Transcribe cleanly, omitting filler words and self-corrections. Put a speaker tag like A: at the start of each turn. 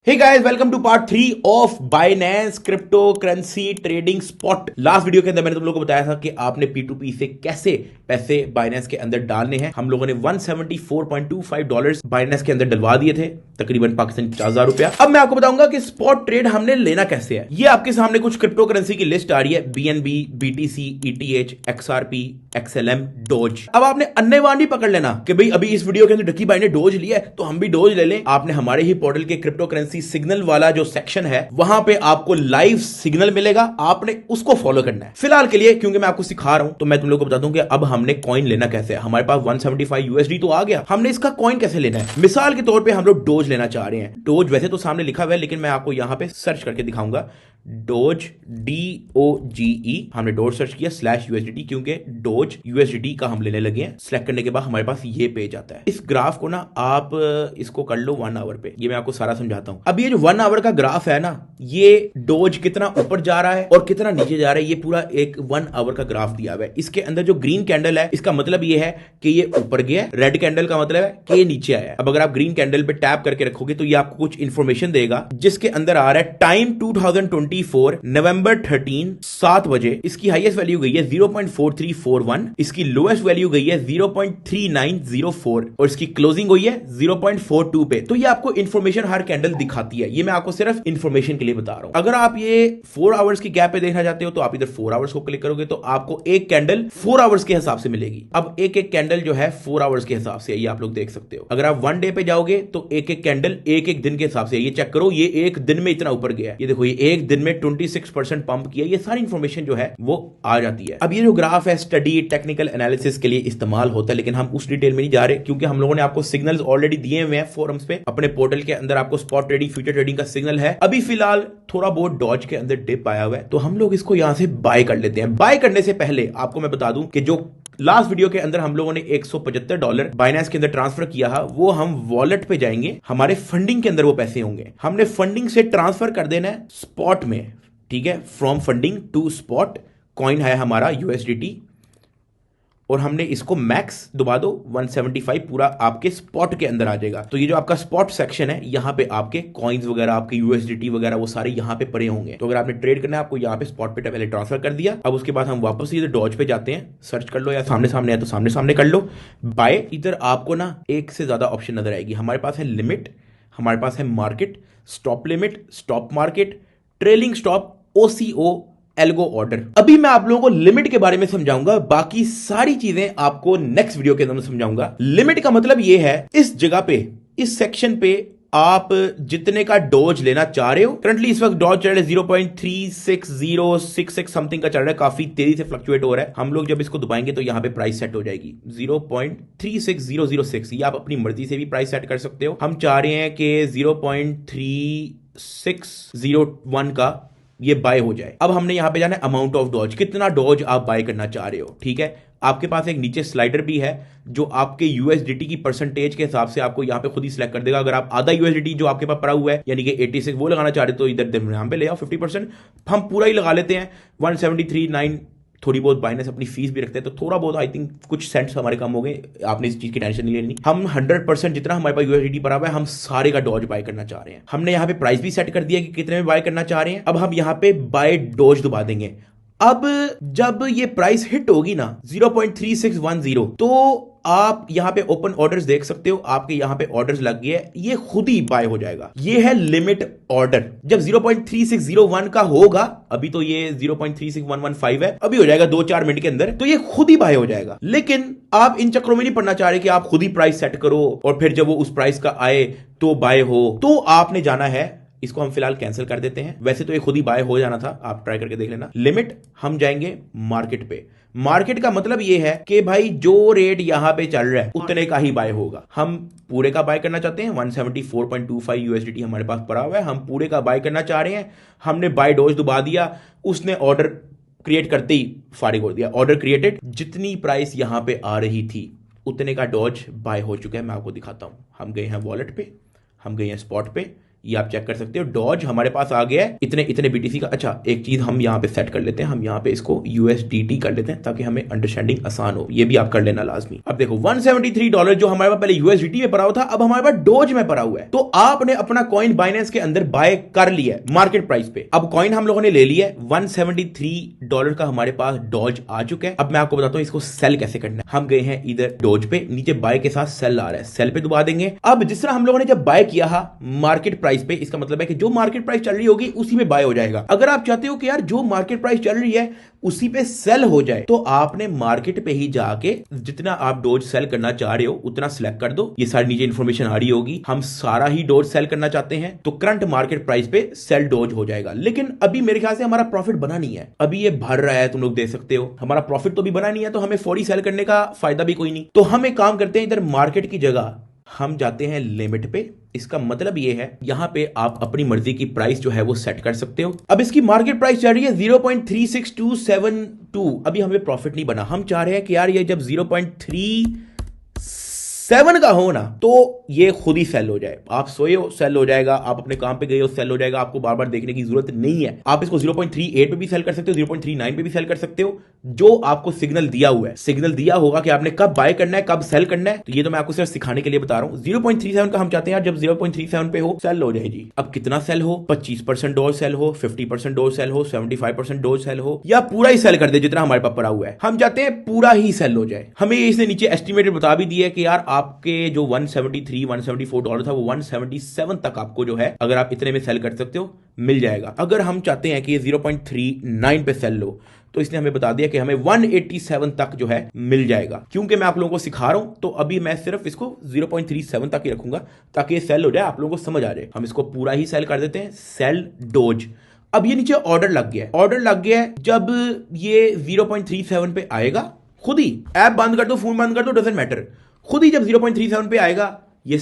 A: Hey guys, welcome to part 3 of Binance crypto currency trading spot. Last video के अंदर मैंने तुम लोगों को बताया था कि आपने P2P से कैसे पैसे बाइनेंस के अंदर डालने हैं। हम लोगों ने $174.25 बाइनेंस के अंदर डलवा दिए थे, तकरीबन पाकिस्तानी 50,000 रुपया। अब मैं आपको बताऊंगा कि स्पॉट ट्रेड हमने लेना कैसे है। ये आपके सामने कुछ क्रिप्टो करेंसी की लिस्ट आ रही है, BNB, BTC, ETH, XRP, XLM, dose. अब आपने अन्यवान भी पकड़ लेना कि भाई अभी इस वीडियो के अंदर ढकी भाई ने डोज लिया है तो हम भी डोज ले लें। आपने हमारे ही पोर्टल के क्रिप्टो करेंसी सिग्नल वाला जो सेक्शन है वहां पे आपको लाइव सिग्नल मिलेगा, आपने उसको फॉलो करना है। फिलहाल के लिए क्योंकि मैं आपको सिखा रहा हूं तो मैं तुम लोगों को बता दूं कि अब हमने कॉइन लेना कैसे है। हमारे पास 175 USD तो आ गया, हमने इसका कॉइन कैसे लेना है। मिसाल के तौर पे हम लोग डोज लेना चाह रहे हैं। डोज वैसे तो सामने लिखा हुआ है लेकिन मैं आपको यहां पे सर्च करके दिखाऊंगा। डोज DOGE, हमने डोज सर्च किया /USDT क्योंकि डोज USDT का हम लेने लगे हैं। सिलेक्ट करने के बाद हमारे पास ये पेज आता है। इस ग्राफ को ना आप इसको कर लो 1 आवर पे, ये मैं आपको सारा समझाता हूं। अब ये जो 1 आवर का ग्राफ है ना, ये डोज कितना ऊपर जा रहा है और कितना नीचे जा रहा है, ये पूरा एक 1 आवर का ग्राफ दिया हुआ है। इसके अंदर जो ग्रीन कैंडल है इसका मतलब ये है कि ये ऊपर गया, रेड कैंडल का मतलब है कि ये नीचे आया। अब अगर आप ग्रीन कैंडल पे टैप करके रखोगे तो ये आपको कुछ इंफॉर्मेशन देगा जिसके अंदर आ रहा है टाइम 2024 नवंबर 13 7 बजे। इसकी हाईएस्ट वैल्यू गई है 0.4341, इसकी लोएस्ट वैल्यू गई है 0.3904 और इसकी क्लोजिंग हुई है 0.42 पे। तो ये आपको इंफॉर्मेशन हर कैंडल दिखाती है। ये मैं आपको सिर्फ इंफॉर्मेशन के लिए बता रहा हूं। अगर आप ये 4 आवर्स की गैप पे देखना चाहते हो तो आप इधर 4 आवर्स को क्लिक करोगे तो आपको एक कैंडल 4 आवर्स के हिसाब से मिलेगी। अब एक एक कैंडल जो है 4 आवर्स के हिसाब से, ये आप लोग देख सकते हो। अगर आप 1 डे पे जाओगे तो एक एक कैंडल एक एक दिन के हिसाब से, ये चेक करो, ये एक दिन में इतना ऊपर गया है। ये देखो, ये एक दिन में 26% पंप किया। ये सारी इंफॉर्मेशन जो है वो आ जाती है। अब ये जो ग्राफ है स्टडी टेक्निकल एनालिसिस के लिए इस्तेमाल होता है, लेकिन हम उस डिटेल में नहीं जा रहे क्योंकि हम लोगों ने आपको सिग्नल्स ऑलरेडी दिए हुए हैं फोरम्स पे। अपने पोर्टल के अंदर आपको स्पॉट ट्रेडिंग, फ्यूचर ट्रेडिंग का सिग्नल है। अभी फिलहाल थोड़ा बहुत डॉज के अंदर डिप आया हुआ है तो हम लोग इसको यहां से बाय कर लेते हैं। बाय करने से पहले आपको मैं बता दूं कि जो लास्ट वीडियो के अंदर हम लोगों ने $175 बाइनेंस के अंदर ट्रांसफर किया है, वो हम वॉलेट पे जाएंगे, हमारे फंडिंग के अंदर वो पैसे होंगे। हमने फंडिंग से ट्रांसफर कर देना है स्पॉट में, ठीक है। From funding to spot. Coin है हमारा USDT और हमने इसको मैक्स दबा दो 175, पूरा आपके स्पॉट के अंदर आ जाएगा। तो ये जो आपका स्पॉट सेक्शन है, यहां पे आपके कॉइन्स वगैरह, आपके USDT वगैरह वो सारे यहां पे पड़े होंगे। तो अगर आपने ट्रेड करना है, आपको यहां पे स्पॉट पे पहले ट्रांसफर कर दिया। अब उसके बाद हम वापस इधर डॉज पे जाते हैं, सर्च कर लो, या सामने सामने है तो सामने सामने कर लो बाय। इधर आपको ना एक से ज्यादा ऑप्शन नजर आएगी। हमारे पास है लिमिट, हमारे पास है market, stop limit, stop market, trailing stop, OCO, algo order. अभी मैं आप लोगों को लिमिट के बारे में समझाऊंगा, बाकी सारी चीजें आपको नेक्स्ट वीडियो के अंदर समझाऊंगा। लिमिट का मतलब यह है, इस जगह पे, इस सेक्शन पे आप जितने का डोज लेना चाह रहे हो। करंटली इस वक्त डोज चल रहा है 0.36066 समथिंग का चल रहा है, काफी तेजी से फ्लक्चुएट हो रहा है। हम लोग जब इसको दबाएंगे तो यहां पे प्राइस सेट हो जाएगी 0.36006। ये आप अपनी मर्जी से भी प्राइस सेट कर सकते हो। हम चाह रहे हैं कि 0.3601 का ये बाय हो जाए। अब हमने यहां पे जाना है अमाउंट ऑफ डॉज, कितना डॉज आप बाय करना चाह रहे हो, ठीक है। आपके पास एक नीचे स्लाइडर भी है जो आपके USDT की परसेंटेज के हिसाब से आपको यहां पे खुद ही सिलेक्ट कर देगा। अगर आप आधा USDT जो आपके पास पड़ा हुआ है यानी कि 86 वो लगाना चाह रहे हो तो इधर यहां पे ले आओ 50%। हम पूरा ही लगा लेते हैं 173.9। थोड़ी बहुत बाइनेंस अपनी फीस भी रखते हैं तो थोड़ा बहुत आई थिंक कुछ सेंट्स हमारे कम हो गए। आपने इस चीज की टेंशन नहीं लेनी। हम 100% जितना हमारे पास USDT पड़ा हुआ है हम सारे का डॉज बाय करना चाह रहे हैं। हमने यहाँ पे प्राइस भी सेट कर दिया कि कितने में बाय करना चाह रहे हैं। अब हम यहाँ पे बाय डॉज दबा देंगे। अब जब ये प्राइस हिट होगी ना 0.3610 तो आप यहां पे ओपन ऑर्डर्स देख सकते हो, आपके यहां पे ऑर्डर्स लग गए, ये खुद ही बाय हो जाएगा। ये है लिमिट ऑर्डर। जब 0.3601 का होगा, अभी तो ये 0.36115 है, अभी हो जाएगा 2-4 मिनट के अंदर, तो ये खुद ही बाय हो जाएगा। लेकिन आप इन चक्रों में नहीं पड़ना चाह रहे कि आप खुद ही प्राइस सेट करो और फिर जब वो उस प्राइस का आए तो बाय हो। तो आपने जाना है, इसको हम फिलहाल कैंसिल कर देते हैं। वैसे तो ये खुद ही बाय हो जाना था, आप ट्राई करके देख लेना। लिमिट, हम जाएंगे मार्केट पे। मार्केट का मतलब ये है कि भाई जो रेट यहां पे चल रहा है उतने का ही बाय होगा। हम पूरे का बाय करना चाहते हैं, 174.25 USDT हमारे पास पड़ा हुआ है, हम पूरे का बाय करना चाह रहे हैं। हमने बाय डोज दबा दिया, उसने ऑर्डर क्रिएट करते ही फारिग हो दिया। ऑर्डर क्रिएटेड, जितनी प्राइस यहां पे आ रही थी उतने का डॉज बाय हो चुका है। मैं आपको दिखाता हूं। हम गए हैं वॉलेट पे, हम गए हैं स्पॉट पे, ये आप चेक कर सकते हो। डॉज हमारे पास आ गया है इतने इतने बीटीसी का। अच्छा, एक चीज हम यहाँ पे सेट कर लेते हैं, हम यहाँ पे इसको यूएसडीटी कर लेते हैं ताकि हमें अंडरस्टैंडिंग आसान हो। ये भी आप कर लेना लाजमी। अब देखो $173 जो हमारे पास पहले यूएसडीटी में पड़ा हुआ था, अब हमारे पास डॉज में पड़ा हुआ है। तो आपने अपना कॉइन बाइनेंस के अंदर बाय कर लिया है मार्केट प्राइस पे। अब कॉइन हम लोगों ने ले लिया है, $173 का हमारे पास डॉज आ चुका है। अब मैं आपको बताता हूं इसको सेल कैसे करना है। हम गए हैं इधर डॉज पे, नीचे बाय के साथ सेल आ रहा है, सेल पे दबा देंगे। अब जिस तरह हम लोगों ने जब बाय किया मार्केट प्राइस पे, इसका मतलब है कि जो मार्केट प्राइस चल रही होगी उसी में बाय हो जाएगा। अगर आप चाहते हो कि यार जो मार्केट प्राइस चल रही है उसी पे सेल हो जाए, तो आपने मार्केट पे ही जाके जितना आप डॉज सेल करना चाह रहे हो उतना सिलेक्ट कर दो। ये सारी नीचे इंफॉर्मेशन आ रही होगी। हम सारा ही डॉज सेल करना चाहते हैं तो करंट मार्केट प्राइस पे सेल डॉज हो जाएगा। लेकिन अभी मेरे ख्याल से हमारा प्रॉफिट बना नहीं है, अभी ये भर रहा है, तुम लोग देख सकते हो। हमारा प्रॉफिट तो भी बना नहीं है, तो हमें फौरी सेल करने का फायदा भी कोई नहीं। तो हम एक काम करते हैं, इधर मार्केट की जगह हम जाते हैं लिमिट पे। इसका मतलब ये है यहां पे आप अपनी मर्जी की प्राइस जो है वो सेट कर सकते हो। अब इसकी मार्केट प्राइस चल रही है 0.36272। अभी हमें प्रॉफिट नहीं बना। हम चाह रहे हैं कि यार ये जब 0.37 का हो ना तो ये खुद ही सेल हो जाए। आप सोए हो सेल हो जाएगा, आप अपने काम पे गए हो सेल हो जाएगा, आपको बार बार देखने की जरूरत नहीं है। आप इसको 0.38 पे भी सेल कर सकते हो, 0.39 पे भी सेल कर सकते हो, जो आपको सिग्नल दिया हुआ है। सिग्नल दिया होगा कि आपने कब बाय करना है कब सेल करना है, तो ये तो मैं आपको सिर्फ सिखाने के लिए बता रहा हूं। 0.37 का हम चाहते हैं यार जब 0.37 पे हो सेल हो जाए जी। अब कितना सेल हो, 25% डॉज सेल हो, 50% डॉज सेल हो, 75% डॉज सेल हो, या पूरा ही सेल कर दे जितना हमारे पास पड़ा हुआ है। हम चाहते हैं पूरा ही सेल हो जाए। हमें इसने नीचे एस्टिमेटेड बता भी दिया कि यार आपके जो $174 था वो 177 तक आपको जो है अगर आप इतने में सेल कर सकते हो मिल जाएगा। अगर हम चाहते हैं कि ये 0.39 पे सेल लो तो इसने हमें बता दिया कि हमें 187 तक जो है मिल जाएगा। क्योंकि मैं आप लोगों को सिखा रहा हूं तो अभी मैं सिर्फ इसको 0.37 तक ही रखूंगा ताकि ये सेल हो जाए, आप लोगों को समझ आ जाए। हम इसको पूरा ही सेल कर देते हैं, सेल डॉज। अब ये नीचे ऑर्डर लग गया है, ऑर्डर लग गया है। जब ये 0.37 पे आएगा खुद ही, ऐप बंद कर दो फोन बंद कर दो, डजंट मैटर, खुद ही जब 0.37 पे आएगा ये